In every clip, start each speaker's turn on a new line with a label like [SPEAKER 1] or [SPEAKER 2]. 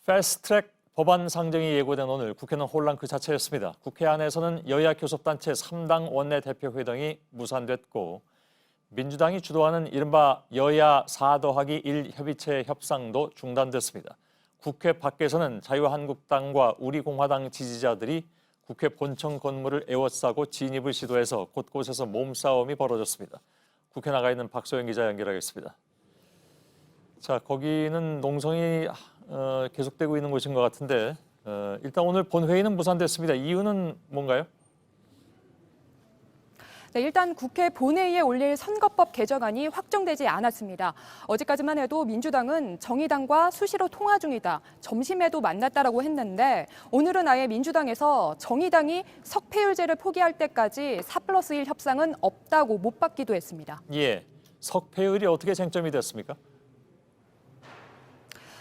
[SPEAKER 1] 패스트트랙 법안 상정이 예고된 오늘 국회는 혼란 그 자체였습니다. 국회 안에서는 여야 교섭단체 3당 원내대표회동이 무산됐고 민주당이 주도하는 이른바 여야 4더하기1 협의체 협상도 중단됐습니다. 국회 밖에서는 자유한국당과 우리공화당 지지자들이 국회 본청 건물을 에워싸고 진입을 시도해서 곳곳에서 몸싸움이 벌어졌습니다. 국회 나가 있는 박소영 기자 연결하겠습니다. 자, 거기는 농성이 계속되고 있는 곳인 것 같은데 일단 오늘 본회의는 무산됐습니다. 이유는 뭔가요?
[SPEAKER 2] 네, 일단 국회 본회의에 올릴 선거법 개정안이 확정되지 않았습니다. 어제까지만 해도 민주당은 정의당과 수시로 통화 중이다, 점심에도 만났다라고 했는데 오늘은 아예 민주당에서 정의당이 석패율제를 포기할 때까지 4+1 협상은 없다고 못 받기도 했습니다.
[SPEAKER 1] 예, 석패율이 어떻게 쟁점이 됐습니까?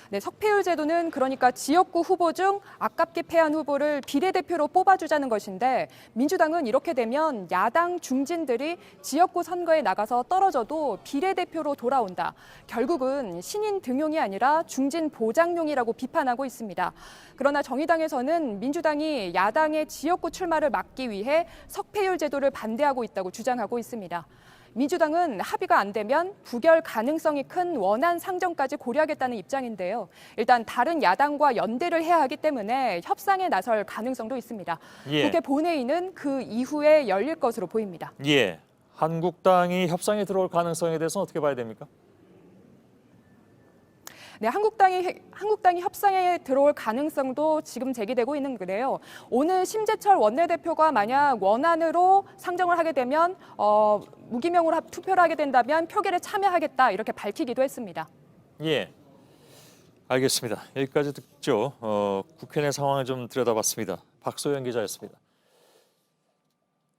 [SPEAKER 2] 네, 석패율 제도는 그러니까 지역구 후보 중 아깝게 패한 후보를 비례대표로 뽑아주자는 것인데 민주당은 이렇게 되면 야당 중진들이 지역구 선거에 나가서 떨어져도 비례대표로 돌아온다. 결국은 신인 등용이 아니라 중진 보장용이라고 비판하고 있습니다. 그러나 정의당에서는 민주당이 야당의 지역구 출마를 막기 위해 석패율 제도를 반대하고 있다고 주장하고 있습니다. 민주당은 합의가 안 되면 부결 가능성이 큰 원안 상정까지 고려하겠다는 입장인데요. 일단 다른 야당과 연대를 해야 하기 때문에 협상에 나설 가능성도 있습니다.
[SPEAKER 1] 예.
[SPEAKER 2] 국회 본회의는 그 이후에 열릴 것으로 보입니다.
[SPEAKER 1] 예, 한국당이 협상에 들어올 가능성에 대해서는 어떻게 봐야 됩니까?
[SPEAKER 2] 네, 한국당이 협상에 들어올 가능성도 지금 제기되고 있는 건데요. 오늘 심재철 원내대표가 만약 원안으로 상정을 하게 되면 무기명으로 투표를 하게 된다면 표결에 참여하겠다 이렇게 밝히기도 했습니다.
[SPEAKER 1] 예, 알겠습니다. 여기까지 듣죠. 국회 내 상황을 좀 들여다봤습니다. 박소영 기자였습니다.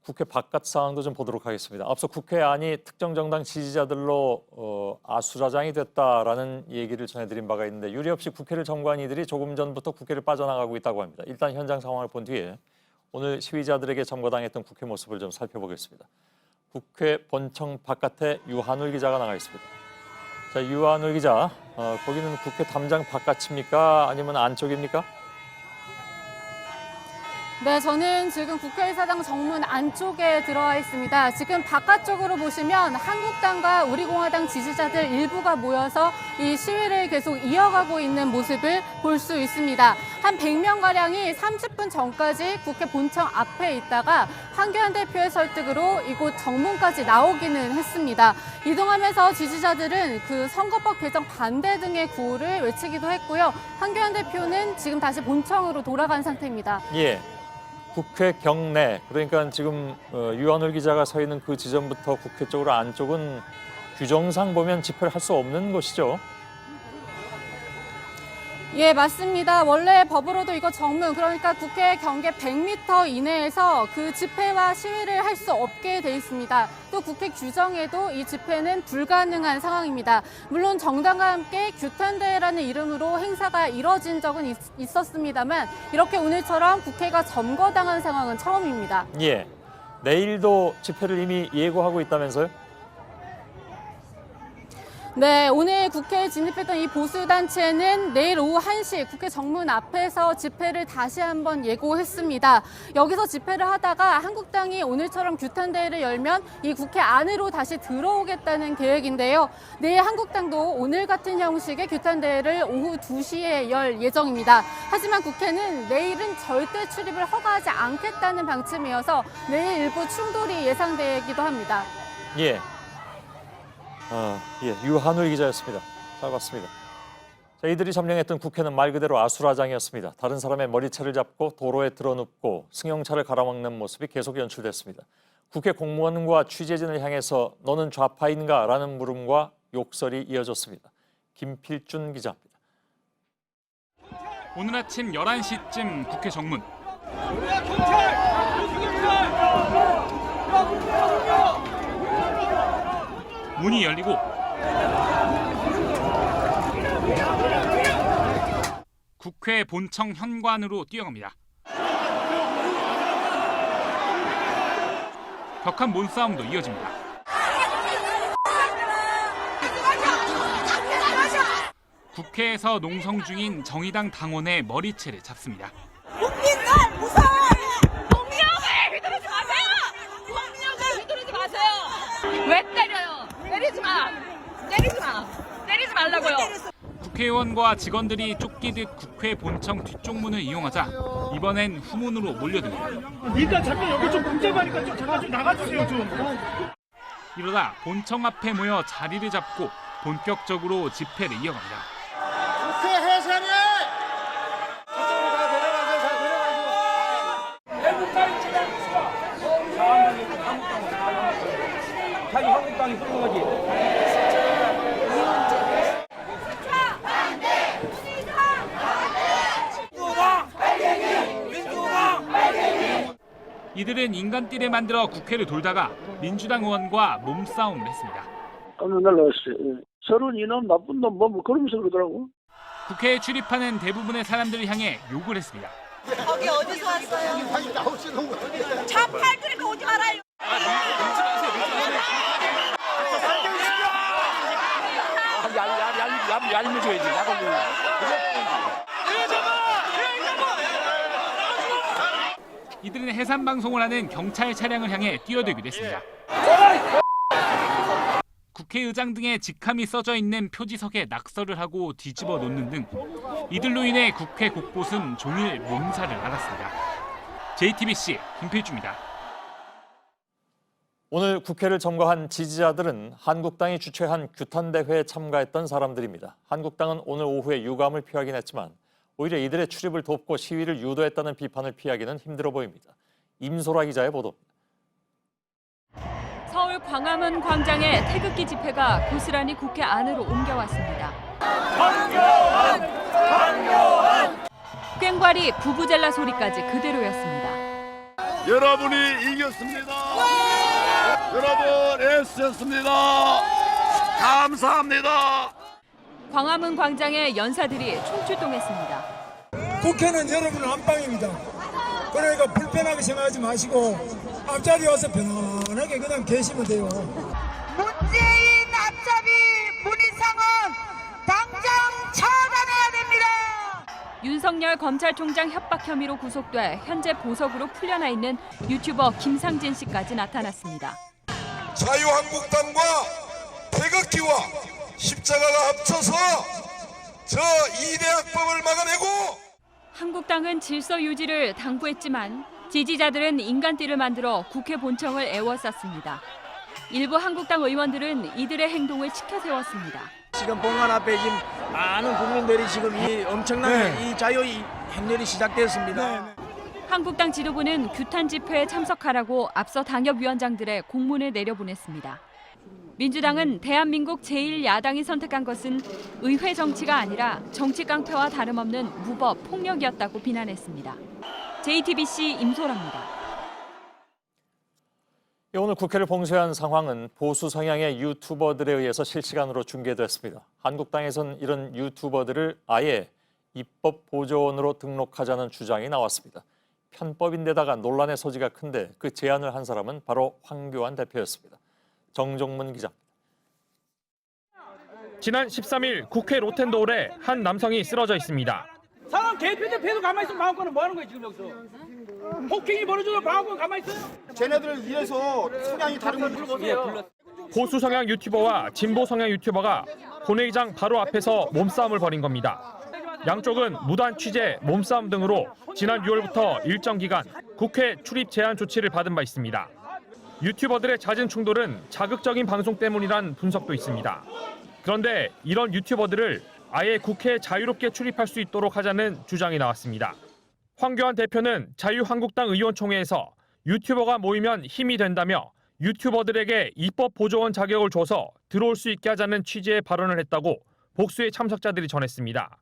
[SPEAKER 1] 국회 바깥 상황도 좀 보도록 하겠습니다. 앞서 국회 안이 특정 정당 지지자들로 아수라장이 됐다라는 얘기를 전해드린 바가 있는데 유례 없이 국회를 점거한 이들이 조금 전부터 국회를 빠져나가고 있다고 합니다. 일단 현장 상황을 본 뒤에 오늘 시위자들에게 점거당했던 국회 모습을 좀 살펴보겠습니다. 국회 본청 바깥에 유한울 기자가 나가 있습니다. 자, 유한울 기자, 거기는 국회 담장 바깥입니까? 아니면 안쪽입니까?
[SPEAKER 3] 네, 저는 지금 국회의사당 정문 안쪽에 들어와 있습니다. 지금 바깥쪽으로 보시면 한국당과 우리공화당 지지자들 일부가 모여서 이 시위를 계속 이어가고 있는 모습을 볼 수 있습니다. 한 100명가량이 30분 전까지 국회 본청 앞에 있다가 한교안 대표의 설득으로 이곳 정문까지 나오기는 했습니다. 이동하면서 지지자들은 그 선거법 개정 반대 등의 구호를 외치기도 했고요. 한교안 대표는 지금 다시 본청으로 돌아간 상태입니다.
[SPEAKER 1] 예. 국회 경내, 그러니까 지금 유한울 기자가 서 있는 그 지점부터 국회 쪽으로 안쪽은 규정상 보면 집회를 할 수 없는 곳이죠.
[SPEAKER 3] 예, 맞습니다. 원래 법으로도 이거 정문, 그러니까 국회 경계 100m 이내에서 그 집회와 시위를 할 수 없게 돼 있습니다. 또 국회 규정에도 이 집회는 불가능한 상황입니다. 물론 정당과 함께 규탄대회라는 이름으로 행사가 이뤄진 적은 있었습니다만 이렇게 오늘처럼 국회가 점거당한 상황은 처음입니다.
[SPEAKER 1] 예, 내일도 집회를 이미 예고하고 있다면서요?
[SPEAKER 3] 네, 오늘 국회에 진입했던 이 보수단체는 내일 오후 1시 국회 정문 앞에서 집회를 다시 한번 예고했습니다. 여기서 집회를 하다가 한국당이 오늘처럼 규탄대회를 열면 이 국회 안으로 다시 들어오겠다는 계획인데요. 내일 한국당도 오늘 같은 형식의 규탄대회를 오후 2시에 열 예정입니다. 하지만 국회는 내일은 절대 출입을 허가하지 않겠다는 방침이어서 내일 일부 충돌이 예상되기도 합니다.
[SPEAKER 1] 예. 예, 유한울 기자였습니다. 잘 봤습니다. 자, 이들이 점령했던 국회는 말 그대로 아수라장이었습니다. 다른 사람의 머리채를 잡고 도로에 드러눕고 승용차를 갈아먹는 모습이 계속 연출됐습니다. 국회 공무원과 취재진을 향해서 너는 좌파인가? 라는 물음과 욕설이 이어졌습니다. 김필준 기자입니다.
[SPEAKER 4] 오늘 아침 11시쯤 국회 정문. 문이 열리고 국회 본청 현관으로 뛰어갑니다. 격한 몸싸움도 이어집니다. 국회에서 농성 중인 정의당 당원의 머리채를 잡습니다.
[SPEAKER 5] 국민들 무서워요. 공명을 휘두르지 마세요. 공명을 휘두르지 마세요. 왜 때려요? 때리지 마. 때리지 마. 때리지 말라고요.
[SPEAKER 4] 국회의원과 직원들이 쫓기듯 국회 본청 뒷쪽문을 이용하자 이번엔 후문으로 몰려듭니다.
[SPEAKER 6] 일단 잠깐 여기 좀 복잡하니까 좀 잠깐 좀 나가주세요 좀.
[SPEAKER 4] 이러다 본청 앞에 모여 자리를 잡고 본격적으로 집회를 이어갑니다.
[SPEAKER 7] 국회 해산이! 저쪽으로 다 내려가세요. 다 내려가세요.
[SPEAKER 6] 애국당이 지난 수가 자기 한국당이 끌는 거지.
[SPEAKER 4] 이들은 인간띠를 만들어 국회를 돌다가 민주당 의원과 몸싸움을 했습니다.
[SPEAKER 8] 깜짝 놀랐어요. 서른 이놈 나쁜 놈 뭐 그러면서 그러더라고.
[SPEAKER 4] 국회에 출입하는 대부분의 사람들을 향해 욕을 했습니다.
[SPEAKER 5] 거기 어디서 왔어요?
[SPEAKER 7] 아니 나오시는 거예요.
[SPEAKER 5] 차 팔들이면 오지 말아요.
[SPEAKER 6] 얄미줘야지.
[SPEAKER 4] 이들은 해산 방송을 하는 경찰 차량을 향해 뛰어들기도 했습니다. 국회의장 등의 직함이 써져 있는 표지석에 낙서를 하고 뒤집어 놓는 등 이들로 인해 국회 곳곳은 종일 몸살을 앓았습니다. JTBC 김필주입니다.
[SPEAKER 1] 오늘 국회를 점거한 지지자들은 한국당이 주최한 규탄대회에 참가했던 사람들입니다. 한국당은 오늘 오후에 유감을 표하긴 했지만 오히려 이들의 출입을 돕고 시위를 유도했다는 비판을 피하기는 힘들어 보입니다. 임소라 기자의 보도입니다.
[SPEAKER 9] 서울 광화문 광장의 태극기 집회가 고스란히 국회 안으로 옮겨왔습니다. 꽹과리 부부젤라 소리까지 그대로였습니다.
[SPEAKER 7] 여러분이 이겼습니다. 여러분 애쓰셨습니다. 감사합니다.
[SPEAKER 9] 광화문 광장에 연사들이 총출동했습니다.
[SPEAKER 6] 국회는 여러분 안방입니다. 그러니까 불편하게 생각하지 마시고 앞자리에 와서 편안하게 그냥 계시면 돼요.
[SPEAKER 5] 문재인 앞잡이 문희상은 당장 처단해야 됩니다.
[SPEAKER 9] 윤석열 검찰총장 협박 혐의로 구속돼 현재 보석으로 풀려나 있는 유튜버 김상진 씨까지 나타났습니다.
[SPEAKER 7] 자유한국당과 태극기와 십자가가 합쳐서 저 이대학법을 막아내고
[SPEAKER 9] 한국당은 질서 유지를 당부했지만 지지자들은 인간띠를 만들어 국회 본청을 애워쌌습니다. 일부 한국당 의원들은 이들의 행동을 치켜세웠습니다.
[SPEAKER 6] 지금 본관 앞에 지금 많은 국민들이 지금 이 엄청난 이 자유의 행렬이 시작되었습니다.
[SPEAKER 9] 한국당 지도부는 규탄 집회에 참석하라고 앞서 당협위원장들의 공문을 내려보냈습니다. 민주당은 대한민국 제1야당이 선택한 것은 의회 정치가 아니라 정치 깡패와 다름없는 무법 폭력이었다고 비난했습니다. JTBC 임소라입니다.
[SPEAKER 1] 오늘 국회를 봉쇄한 상황은 보수 성향의 유튜버들에 의해서 실시간으로 중계됐습니다. 한국당에선 이런 유튜버들을 아예 입법 보조원으로 등록하자는 주장이 나왔습니다. 편법인데다가 논란의 소지가 큰데 그 제안을 한 사람은 바로 황교안 대표였습니다. 정종문 기자입니다.
[SPEAKER 10] 지난 13일 국회 로텐도홀에 한 남성이 쓰러져 있습니다.
[SPEAKER 6] 사람 개표대 패도 가만히 있으면 방어권은 뭐 하는 거예요 지금 여기서. 폭행이 벌어져도 방어권 가만히 있어요.
[SPEAKER 7] 쟤네들을 위해서 성향이 다른 걸 불러보세요.
[SPEAKER 10] 보수 성향 유튜버와 진보 성향 유튜버가 본회의장 바로 앞에서 몸싸움을 벌인 겁니다. 양쪽은 무단 취재, 몸싸움 등으로 지난 6월부터 일정 기간 국회 출입 제한 조치를 받은 바 있습니다. 유튜버들의 잦은 충돌은 자극적인 방송 때문이란 분석도 있습니다. 그런데 이런 유튜버들을 아예 국회에 자유롭게 출입할 수 있도록 하자는 주장이 나왔습니다. 황교안 대표는 자유한국당 의원총회에서 유튜버가 모이면 힘이 된다며 유튜버들에게 입법 보조원 자격을 줘서 들어올 수 있게 하자는 취지의 발언을 했다고 복수의 참석자들이 전했습니다.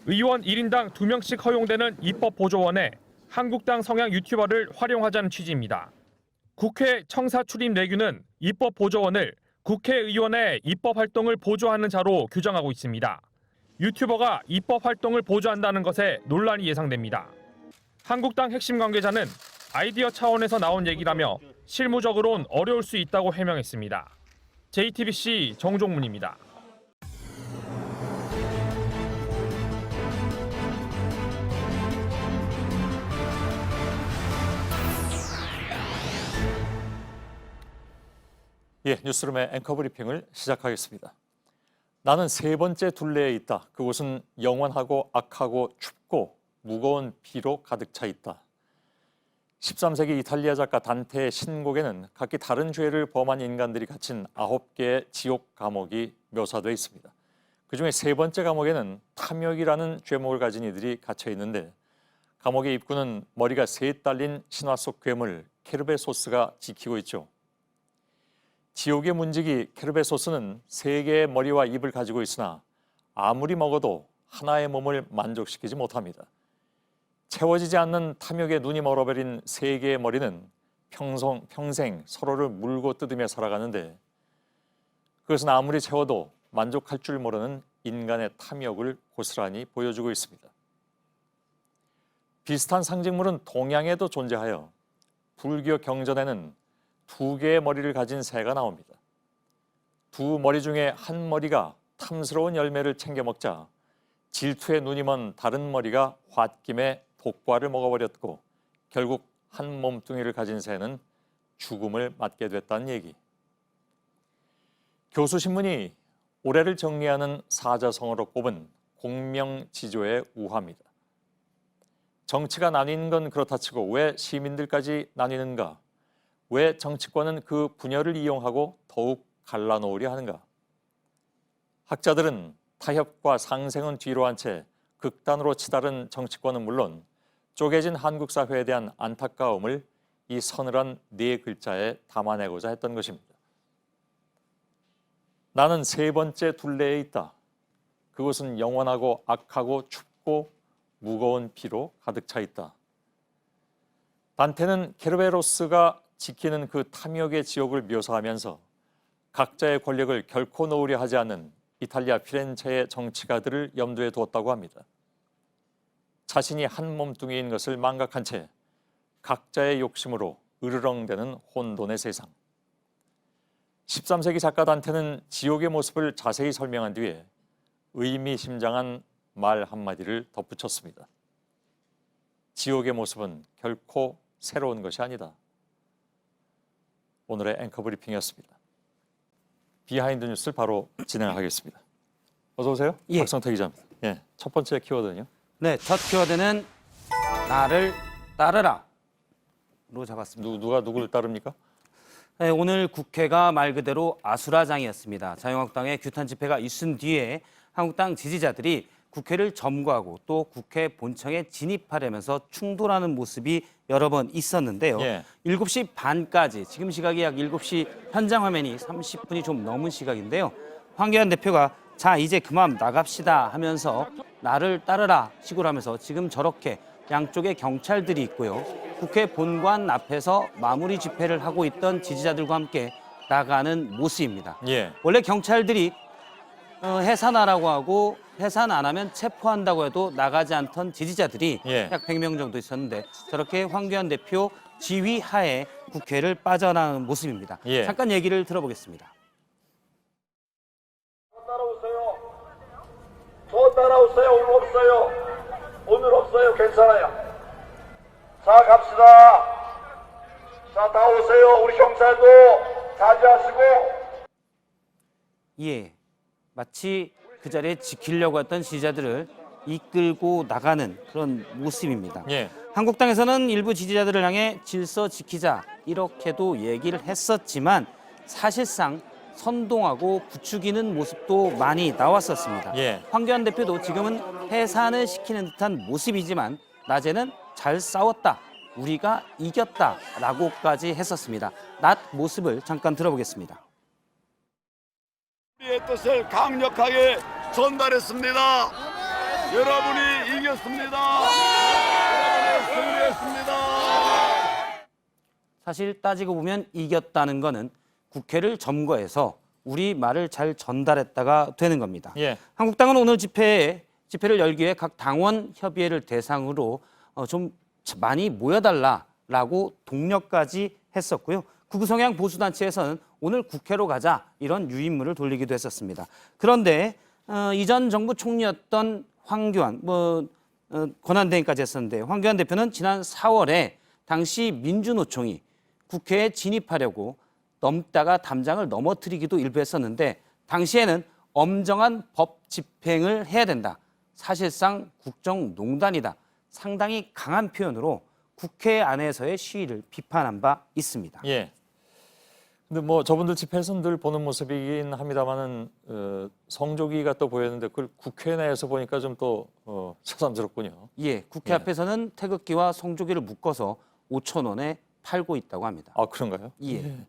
[SPEAKER 10] 의원 1인당 2명씩 허용되는 입법 보조원에 한국당 성향 유튜버를 활용하자는 취지입니다. 국회 청사 출입 내규는 입법 보조원을 국회의원의 입법 활동을 보조하는 자로 규정하고 있습니다. 유튜버가 입법 활동을 보조한다는 것에 논란이 예상됩니다. 한국당 핵심 관계자는 아이디어 차원에서 나온 얘기라며 실무적으론 어려울 수 있다고 해명했습니다. JTBC 정종문입니다.
[SPEAKER 1] 예, 뉴스룸의 앵커 브리핑을 시작하겠습니다. 나는 세 번째 둘레에 있다. 그곳은 영원하고 악하고 춥고 무거운 비로 가득 차 있다. 13세기 이탈리아 작가 단테의 신곡에는 각기 다른 죄를 범한 인간들이 갇힌 9개의 지옥 감옥이 묘사되어 있습니다. 그중에 세 번째 감옥에는 탐욕이라는 죄목을 가진 이들이 갇혀 있는데 감옥의 입구는 머리가 셋 달린 신화 속 괴물 케르베소스가 지키고 있죠. 지옥의 문지기 케르베소스는 세 개의 머리와 입을 가지고 있으나 아무리 먹어도 하나의 몸을 만족시키지 못합니다. 채워지지 않는 탐욕에 눈이 멀어버린 세 개의 머리는 평생 서로를 물고 뜯으며 살아가는데 그것은 아무리 채워도 만족할 줄 모르는 인간의 탐욕을 고스란히 보여주고 있습니다. 비슷한 상징물은 동양에도 존재하여 불교 경전에는 2개의 머리를 가진 새가 나옵니다. 두 머리 중에 한 머리가 탐스러운 열매를 챙겨 먹자 질투에 눈이 먼 다른 머리가 홧김에 독과를 먹어버렸고 결국 한 몸뚱이를 가진 새는 죽음을 맞게 됐다는 얘기. 교수신문이 올해를 정리하는 사자성어로 꼽은 공명지조의 우화입니다. 정치가 나뉜 건 그렇다 치고 왜 시민들까지 나뉘는가? 왜 정치권은 그 분열을 이용하고 더욱 갈라놓으려 하는가? 학자들은 타협과 상생은 뒤로 한 채 극단으로 치달은 정치권은 물론 쪼개진 한국 사회에 대한 안타까움을 이 서늘한 4글자에 담아내고자 했던 것입니다. 나는 세 번째 둘레에 있다. 그곳은 영원하고 악하고 춥고 무거운 피로 가득 차 있다. 단테는 케르베로스가 지키는 그 탐욕의 지옥을 묘사하면서 각자의 권력을 결코 놓으려 하지 않는 이탈리아 피렌체의 정치가들을 염두에 두었다고 합니다. 자신이 한 몸뚱이인 것을 망각한 채 각자의 욕심으로 으르렁대는 혼돈의 세상. 13세기 작가 단테는 지옥의 모습을 자세히 설명한 뒤에 의미심장한 말 한마디를 덧붙였습니다. 지옥의 모습은 결코 새로운 것이 아니다. 오늘의 앵커 브리핑이었습니다. 비하인드 뉴스를 바로 진행하겠습니다. 어서 오세요.
[SPEAKER 11] 예.
[SPEAKER 1] 박성태 기자입니다. 예, 첫 번째 키워드는요.
[SPEAKER 11] 네, 첫 키워드는 나를 따르라로 잡았습니다.
[SPEAKER 1] 누가 누구를 따릅니까?
[SPEAKER 11] 네, 오늘 국회가 말 그대로 아수라장이었습니다. 자유한국당의 규탄 집회가 있은 뒤에 한국당 지지자들이 국회를 점거하고 또 국회 본청에 진입하려면서 충돌하는 모습이 여러 번 있었는데요.
[SPEAKER 1] 예.
[SPEAKER 11] 7시 반까지, 지금 시각이 약 7시, 현장 화면이 30분이 좀 넘은 시각인데요. 황교안 대표가 자 이제 그만 나갑시다 하면서 나를 따르라 식으로 하면서 지금 저렇게 양쪽에 경찰들이 있고요. 국회 본관 앞에서 마무리 집회를 하고 있던 지지자들과 함께 나가는 모습입니다.
[SPEAKER 1] 예.
[SPEAKER 11] 원래 경찰들이 해산하라고 하고 해산 안 하면 체포한다고 해도 나가지 않던 지지자들이
[SPEAKER 1] 예.
[SPEAKER 11] 약 100명 정도 있었는데 저렇게 황교안 대표 지휘 하에 국회를 빠져나가는 모습입니다.
[SPEAKER 1] 예.
[SPEAKER 11] 잠깐 얘기를 들어보겠습니다.
[SPEAKER 7] 저 따라오세요. 오늘 없어요. 오늘 없어요. 괜찮아요. 자, 갑시다. 자, 다 오세요. 우리 경찰도 자제하시고.
[SPEAKER 11] 예, 마치 그 자리에 지키려고 했던 지지자들을 이끌고 나가는 그런 모습입니다.
[SPEAKER 1] 예.
[SPEAKER 11] 한국당에서는 일부 지지자들을 향해 질서 지키자 이렇게도 얘기를 했었지만 사실상 선동하고 부추기는 모습도 많이 나왔었습니다.
[SPEAKER 1] 예.
[SPEAKER 11] 황교안 대표도 지금은 해산을 시키는 듯한 모습이지만 낮에는 잘 싸웠다, 우리가 이겼다라고까지 했었습니다. 낮 모습을 잠깐 들어보겠습니다.
[SPEAKER 7] 우리의 뜻을 강력하게 전달했습니다. 여러분이 이겼습니다. 여러분이 승리했습니다.
[SPEAKER 11] 사실 따지고 보면 이겼다는 거는 국회를 점거해서 우리 말을 잘 전달했다가 되는 겁니다.
[SPEAKER 1] 예.
[SPEAKER 11] 한국당은 오늘 집회를 열기 위해 각 당원 협의회를 대상으로 좀 많이 모여달라라고 독려까지 했었고요. 극우 성향 보수단체에서는 오늘 국회로 가자 이런 유인물을 돌리기도 했었습니다. 그런데 이전 정부 총리였던 황교안, 권한대행까지 했었는데 황교안 대표는 지난 4월에 당시 민주노총이 국회에 진입하려고 넘다가 담장을 넘어뜨리기도 일부 했었는데 당시에는 엄정한 법 집행을 해야 된다. 사실상 국정농단이다. 상당히 강한 표현으로 국회 안에서의 시위를 비판한 바 있습니다.
[SPEAKER 1] 예. 근데 뭐 저분들 집회에서는 늘 보는 모습이긴 합니다만은 성조기가 또 보였는데 그걸 국회 내에서 보니까 좀 또 새삼스럽군요.
[SPEAKER 11] 예, 국회
[SPEAKER 1] 예.
[SPEAKER 11] 앞에서는 태극기와 성조기를 묶어서 5,000원에 팔고 있다고 합니다.
[SPEAKER 1] 아 그런가요?
[SPEAKER 11] 예.